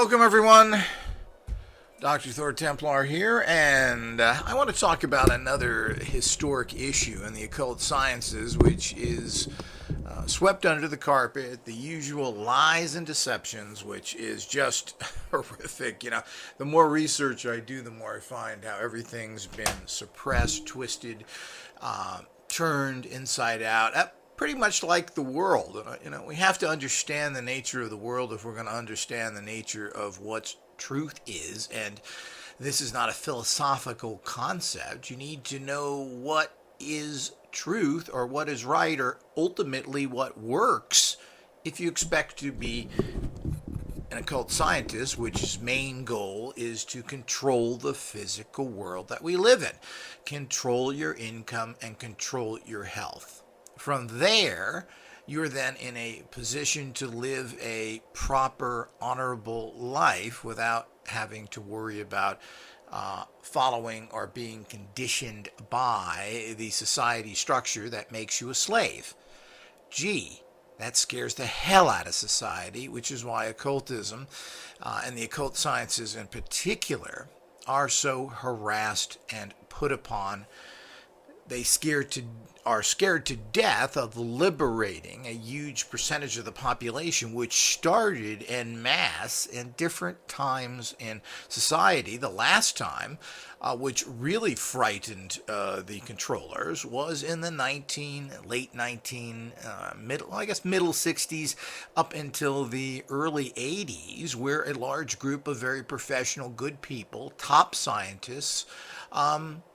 Welcome, everyone. Dr. Thor Templar here, and I want to talk about another historic issue in the occult sciences, which is swept under the carpet, the usual lies and deceptions, which is just horrific. The more research I do, the more I find how everything's been suppressed, twisted, turned inside out. Pretty much like the world. We have to understand the nature of the world if we're going to understand the nature of what truth is. And this is not a philosophical concept. You need to know what is truth or what is right or ultimately what works if you expect to be an occult scientist, which main goal is to control the physical world that we live in, control your income and control your health. From there, you're then in a position to live a proper, honorable life without having to worry about following or being conditioned by the society structure that makes you a slave. Gee, that scares the hell out of society, which is why occultism and the occult sciences in particular are so harassed and put upon. They are scared to death of liberating a huge percentage of the population, which started en masse in different times in society. The last time, which really frightened the controllers, was in the late middle 60s up until the early 80s, where a large group of very professional, good people, top scientists,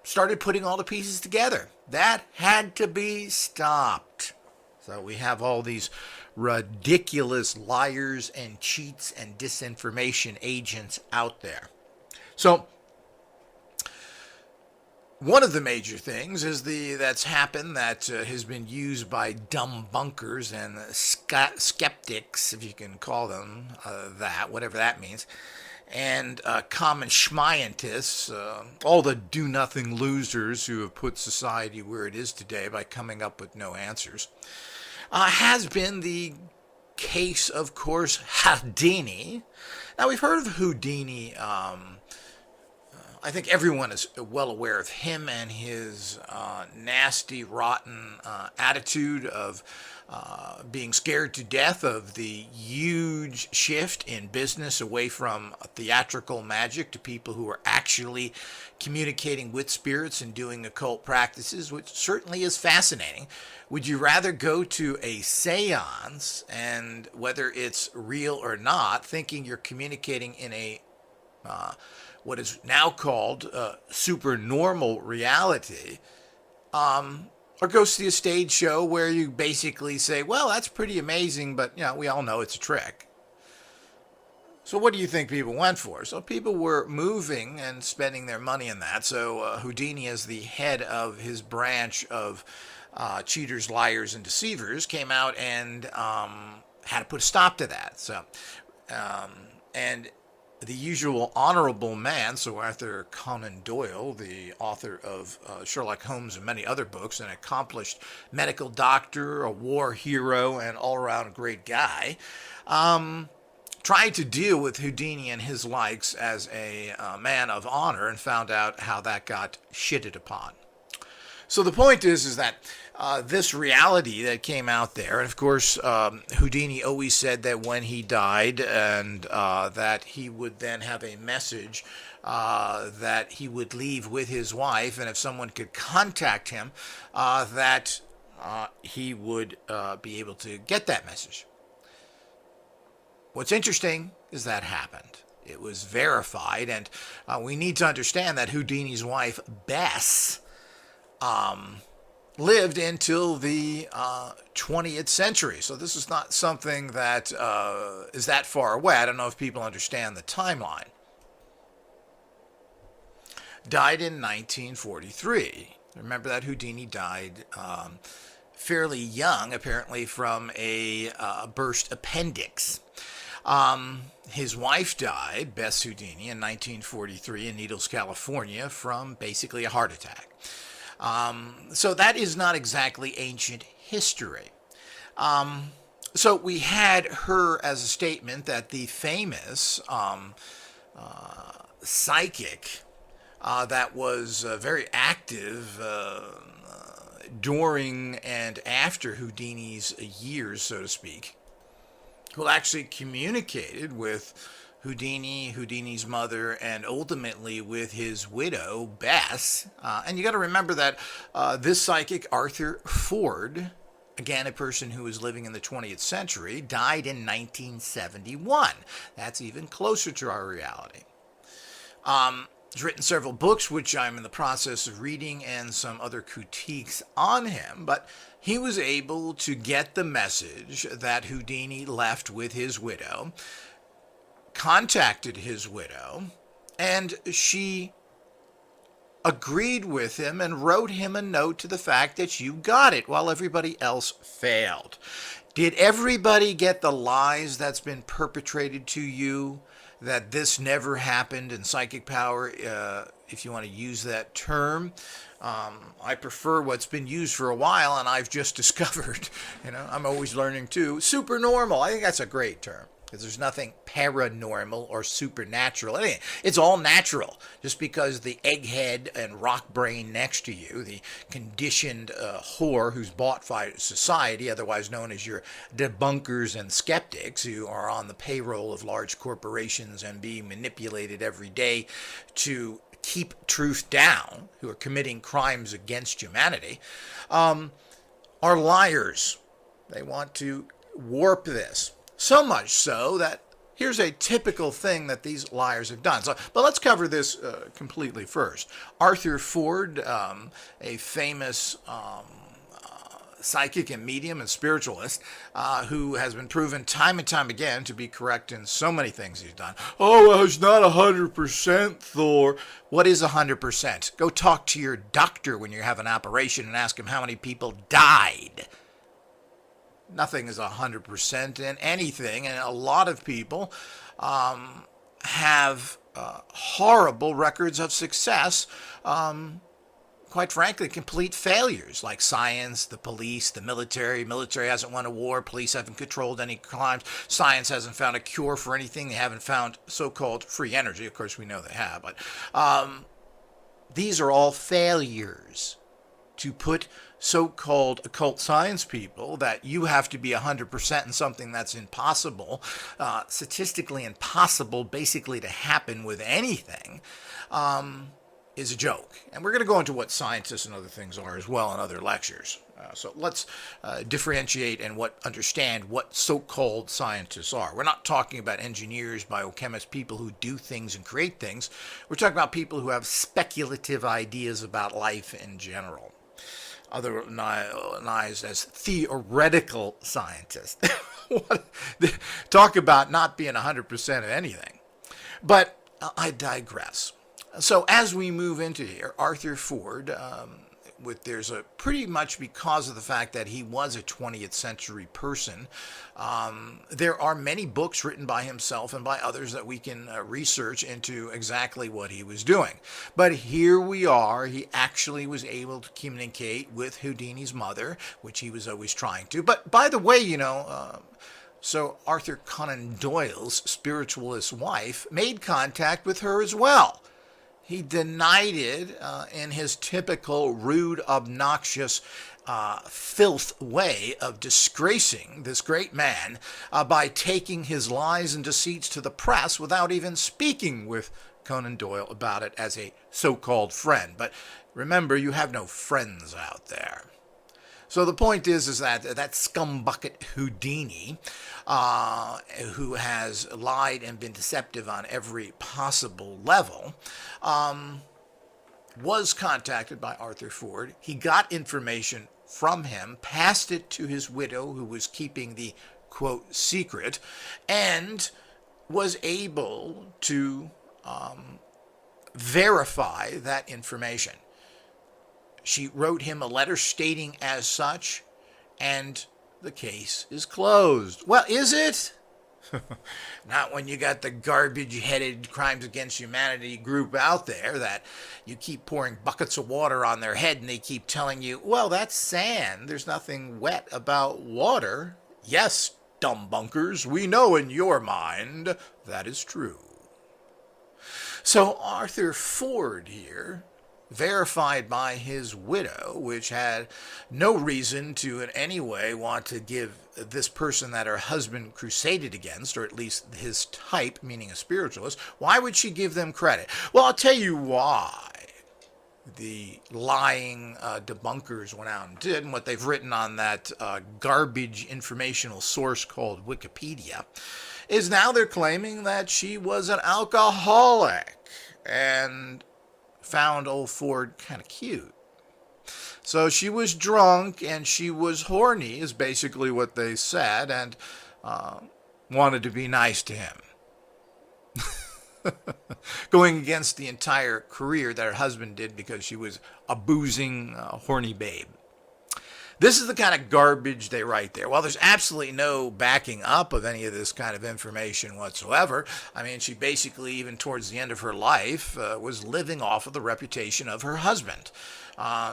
started putting all the pieces together. That had to be stopped. So we have all these ridiculous liars and cheats and disinformation agents out there. So one of the major things is that's happened that has been used by dumb bunkers and skeptics, if you can call them that, whatever that means, and common schmientists, all the do-nothing losers who have put society where it is today by coming up with no answers, has been the case, of course, Houdini. Now, we've heard of Houdini. I think everyone is well aware of him and his nasty, rotten attitude of being scared to death of the huge shift in business away from theatrical magic to people who are actually communicating with spirits and doing occult practices, which certainly is fascinating. Would you rather go to a seance, and whether it's real or not, thinking you're communicating in a what is now called super normal reality, or go see a stage show where you basically say, well, that's pretty amazing, but we all know it's a trick. So what do you think people went for? So people were moving and spending their money in that. So Houdini, as the head of his branch of cheaters, liars, and deceivers, came out and had to put a stop to that. So, and the usual honorable man, Sir Arthur Conan Doyle, the author of Sherlock Holmes and many other books, an accomplished medical doctor, a war hero, and all-around great guy, tried to deal with Houdini and his likes as a man of honor, and found out how that got shitted upon. So the point is that this reality that came out there, and of course Houdini always said that when he died, and that he would then have a message that he would leave with his wife, and if someone could contact him, that he would be able to get that message. What's interesting is that happened. It was verified, and we need to understand that Houdini's wife, Bess, lived until the 20th century. So this is not something that is that far away. I don't know if people understand the timeline. Died in 1943. Remember that Houdini died fairly young, apparently from a burst appendix. His wife died, Bess Houdini, in 1943 in Needles, California, from basically a heart attack. So that is not exactly ancient history. So we had her as a statement that the famous psychic that was very active during and after Houdini's years, so to speak, who actually communicated with Houdini, Houdini's mother, and ultimately with his widow, Bess. And you got to remember that this psychic, Arthur Ford, again, a person who was living in the 20th century, died in 1971. That's even closer to our reality. He's written several books, which I'm in the process of reading, and some other critiques on him, but he was able to get the message that Houdini left with his widow, contacted his widow, and she agreed with him and wrote him a note to the fact that you got it while everybody else failed. Did everybody get the lies that's been perpetrated to you, that this never happened in psychic power, if you want to use that term? I prefer what's been used for a while, and I've just discovered, I'm always learning too, supernormal. I think that's a great term, because there's nothing paranormal or supernatural. It's all natural. Just because the egghead and rock brain next to you, the conditioned whore who's bought by society, otherwise known as your debunkers and skeptics, who are on the payroll of large corporations and being manipulated every day to keep truth down, who are committing crimes against humanity, are liars. They want to warp this. So much so that here's a typical thing that these liars have done. But let's cover this completely first. Arthur Ford, a famous psychic and medium and spiritualist who has been proven time and time again to be correct in so many things he's done. Oh, well, it's not 100%, Thor. What is 100%? Go talk to your doctor when you have an operation and ask him how many people died. Nothing is 100% in anything, and a lot of people have horrible records of success, quite frankly, complete failures, like science, the police, the military. Military hasn't won a war, police haven't controlled any crimes, science hasn't found a cure for anything, they haven't found so-called free energy. Of course, we know they have, but these are all failures. To put so-called occult science people that you have to be 100% in something that's impossible, statistically impossible basically to happen with anything, is a joke. And we're going to go into what scientists and other things are as well in other lectures. So let's differentiate and understand what so-called scientists are. We're not talking about engineers, biochemists, people who do things and create things. We're talking about people who have speculative ideas about life in general, otherwise as theoretical scientists. Talk about not being 100% of anything. But I digress. So as we move into here, Arthur Ford, there's a pretty much because of the fact that he was a 20th century person, there are many books written by himself and by others that we can research into exactly what he was doing. But here we are, he actually was able to communicate with Houdini's mother, which he was always trying to. But by the way, so Arthur Conan Doyle's spiritualist wife made contact with her as well. He denied it in his typical rude, obnoxious, filth way of disgracing this great man by taking his lies and deceits to the press without even speaking with Conan Doyle about it as a so-called friend. But remember, you have no friends out there. So the point is that scumbucket Houdini, who has lied and been deceptive on every possible level, was contacted by Arthur Ford. He got information from him, passed it to his widow, who was keeping the, quote, secret, and was able to verify that information. She wrote him a letter stating as such, and the case is closed. Well, is it? Not when you got the garbage-headed Crimes Against Humanity group out there that you keep pouring buckets of water on their head and they keep telling you, well, that's sand. There's nothing wet about water. Yes, Dumb bunkers, we know in your mind that is true. So Arthur Ford here, verified by his widow, which had no reason to in any way want to give this person that her husband crusaded against, or at least his type, meaning a spiritualist, why would she give them credit? Well, I'll tell you why the lying debunkers went out and did, and what they've written on that garbage informational source called Wikipedia, is now they're claiming that she was an alcoholic and found old Ford kind of cute. So she was drunk and she was horny, is basically what they said, and wanted to be nice to him. Going against the entire career that her husband did because she was a boozing, horny babe. This is the kind of garbage they write there. Well, there's absolutely no backing up of any of this kind of information whatsoever. I mean, she basically, even towards the end of her life, was living off of the reputation of her husband.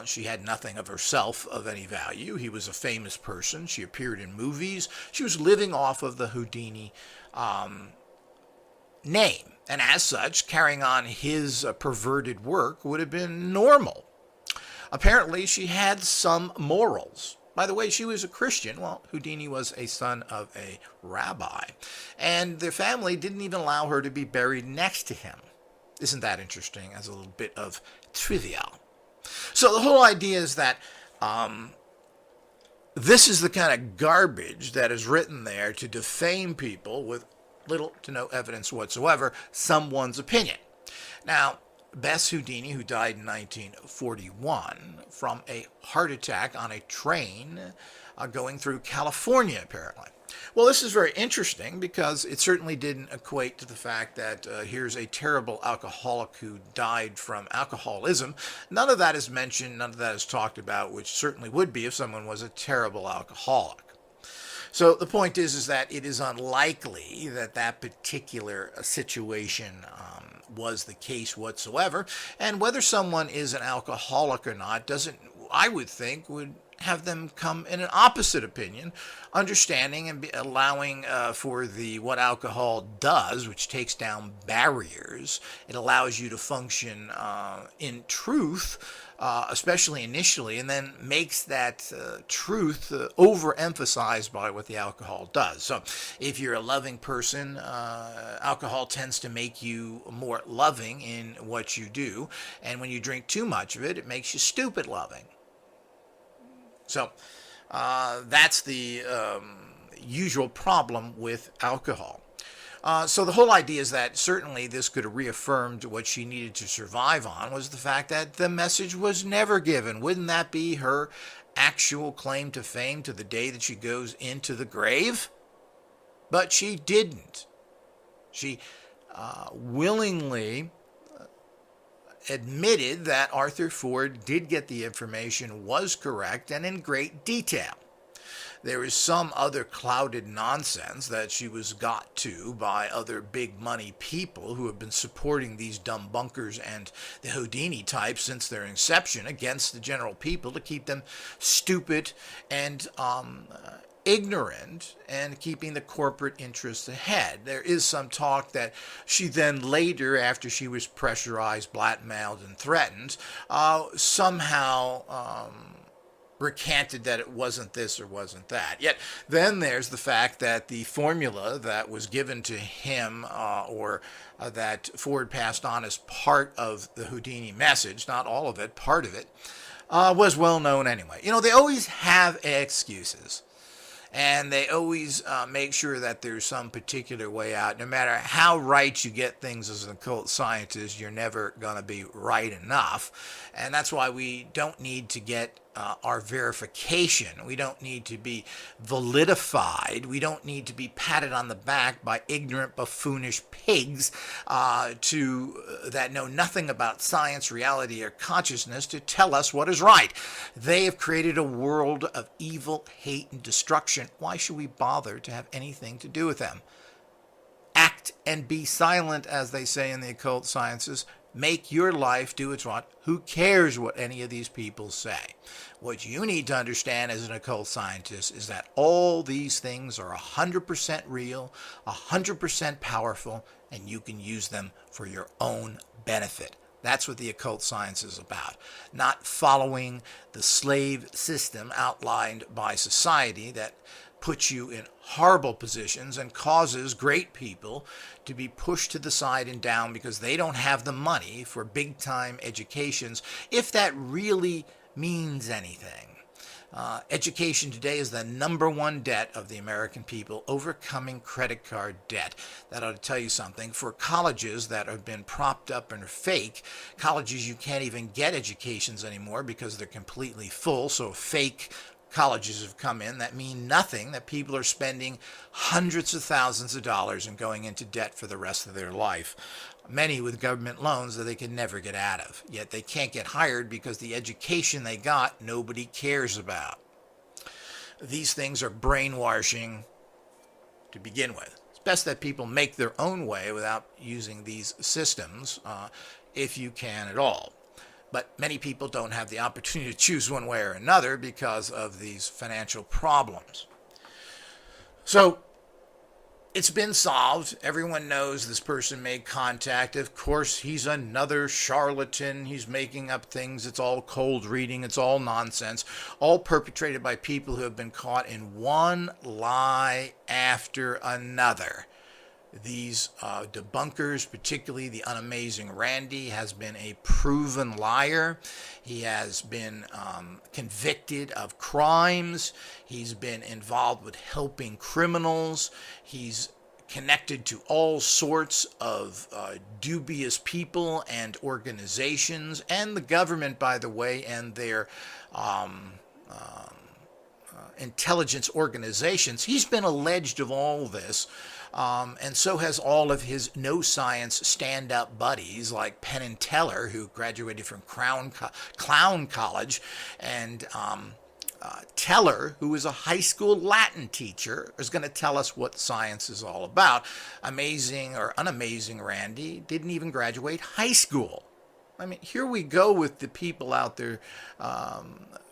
She had nothing of herself of any value. He was a famous person. She appeared in movies. She was living off of the Houdini name. And as such, carrying on his perverted work would have been normal. Apparently, she had some morals. By the way, she was a Christian. Well, Houdini was a son of a rabbi. And their family didn't even allow her to be buried next to him. Isn't that interesting as a little bit of trivia? So the whole idea is that this is the kind of garbage that is written there to defame people with little to no evidence whatsoever, someone's opinion. Now, Bess Houdini, who died in 1941 from a heart attack on a train going through California, apparently. Well, this is very interesting because it certainly didn't equate to the fact that here's a terrible alcoholic who died from alcoholism. None of that is mentioned, none of that is talked about, which certainly would be if someone was a terrible alcoholic. So the point is that it is unlikely that that particular situation was the case whatsoever. And whether someone is an alcoholic or not doesn't, I would think, would have them come in an opposite opinion, understanding and allowing for the what alcohol does, which takes down barriers. It allows you to function in truth, especially initially, and then makes that truth overemphasized by what the alcohol does. So if you're a loving person, alcohol tends to make you more loving in what you do, and when you drink too much of it, it makes you stupid loving. So that's the usual problem with alcohol. So the whole idea is that certainly this could have reaffirmed what she needed to survive on was the fact that the message was never given. Wouldn't that be her actual claim to fame to the day that she goes into the grave? But she didn't. She willingly admitted that Arthur Ford did get the information, was correct, and in great detail. There is some other clouded nonsense that she was got to by other big money people who have been supporting these dumb bunkers and the Houdini types since their inception against the general people to keep them stupid and ignorant and keeping the corporate interests ahead. There is some talk that she then later, after she was pressurized, blackmailed, and threatened, somehow recanted that it wasn't this or wasn't that. Yet then there's the fact that the formula that was given to him or that Ford passed on as part of the Houdini message, not all of it, part of it, was well known anyway. You know, they always have excuses. And they always make sure that there's some particular way out. No matter how right you get things as an occult scientist, you're never going to be right enough. And that's why we don't need to get our verification. We don't need to be validified. We don't need to be patted on the back by ignorant, buffoonish pigs that know nothing about science, reality, or consciousness to tell us what is right. They have created a world of evil, hate, and destruction. Why should we bother to have anything to do with them? Act and be silent, as they say in the occult sciences. Make your life do its want. Who cares what any of these people say? What you need to understand as an occult scientist is that all these things are 100% real, 100% powerful, and you can use them for your own benefit. That's what the occult science is about. Not following the slave system outlined by society that puts you in horrible positions and causes great people to be pushed to the side and down because they don't have the money for big time educations, if that really means anything. Education today is the number one debt of the American people, overcoming credit card debt. That ought to tell you something. For colleges that have been propped up and are fake, colleges you can't even get educations anymore because they're completely full, so fake colleges have come in that mean nothing, that people are spending hundreds of thousands of dollars and going into debt for the rest of their life. Many with government loans that they can never get out of. Yet they can't get hired because the education they got, nobody cares about. These things are brainwashing to begin with. It's best that people make their own way without using these systems, if you can at all. But many people don't have the opportunity to choose one way or another because of these financial problems. So it's been solved. Everyone knows this person made contact. Of course, he's another charlatan. He's making up things. It's all cold reading. It's all nonsense. All perpetrated by people who have been caught in one lie after another. These debunkers, particularly the unamazing Randy, has been a proven liar. He has been convicted of crimes. He's been involved with helping criminals. He's connected to all sorts of dubious people and organizations, and the government, by the way, and their intelligence organizations. He's been alleged of all this. And so has all of his no science stand-up buddies like Penn and Teller, who graduated from Clown College, and Teller, who is a high school Latin teacher, is going to tell us what science is all about. Amazing or unamazing Randy didn't even graduate high school. I mean, here we go with the people out there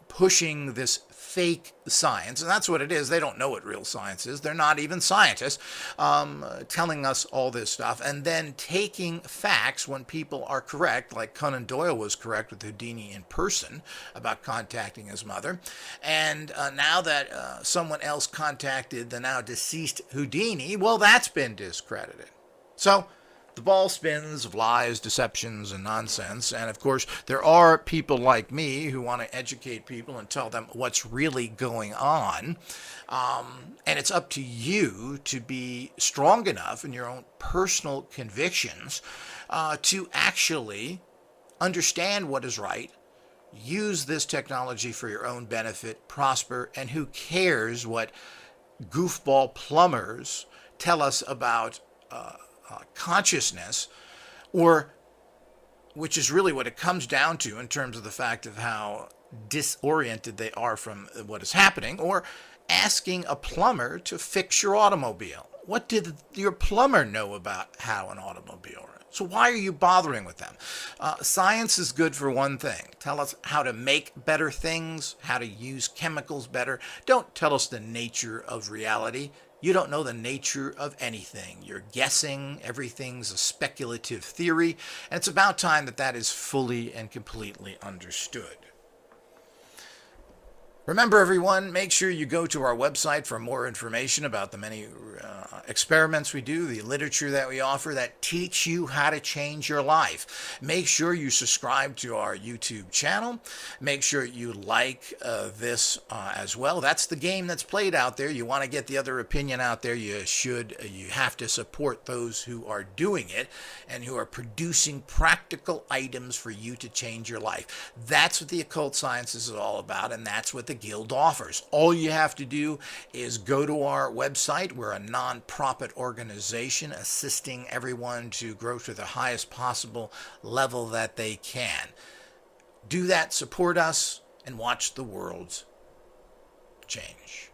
pushing this fake science, and that's what it is. They don't know what real science is. They're not even scientists, telling us all this stuff, and then taking facts when people are correct, like Conan Doyle was correct with Houdini in person about contacting his mother, and now that someone else contacted the now deceased Houdini, well, that's been discredited. So the ball spins of lies, deceptions, and nonsense. And of course, there are people like me who want to educate people and tell them what's really going on. And it's up to you to be strong enough in your own personal convictions to actually understand what is right, use this technology for your own benefit, prosper, and who cares what goofball plumbers tell us about consciousness, or which is really what it comes down to in terms of the fact of how disoriented they are from what is happening, or asking a plumber to fix your automobile. What did your plumber know about how an automobile runs? So why are you bothering with them? Science is good for one thing. Tell us how to make better things, how to use chemicals better. Don't tell us the nature of reality. You don't know the nature of anything. You're guessing. Everything's a speculative theory. And it's about time that that is fully and completely understood. Remember, everyone, make sure you go to our website for more information about the many experiments we do, the literature that we offer that teach you how to change your life. Make sure you subscribe to our YouTube channel. Make sure you like this as well. That's the game that's played out there. You want to get the other opinion out there, you have to support those who are doing it and who are producing practical items for you to change your life. That's what the occult science is all about, and that's what the Guild offers. All you have to do is go to our website. We're a non-profit organization assisting everyone to grow to the highest possible level that they can. Do that, support us, and watch the world change.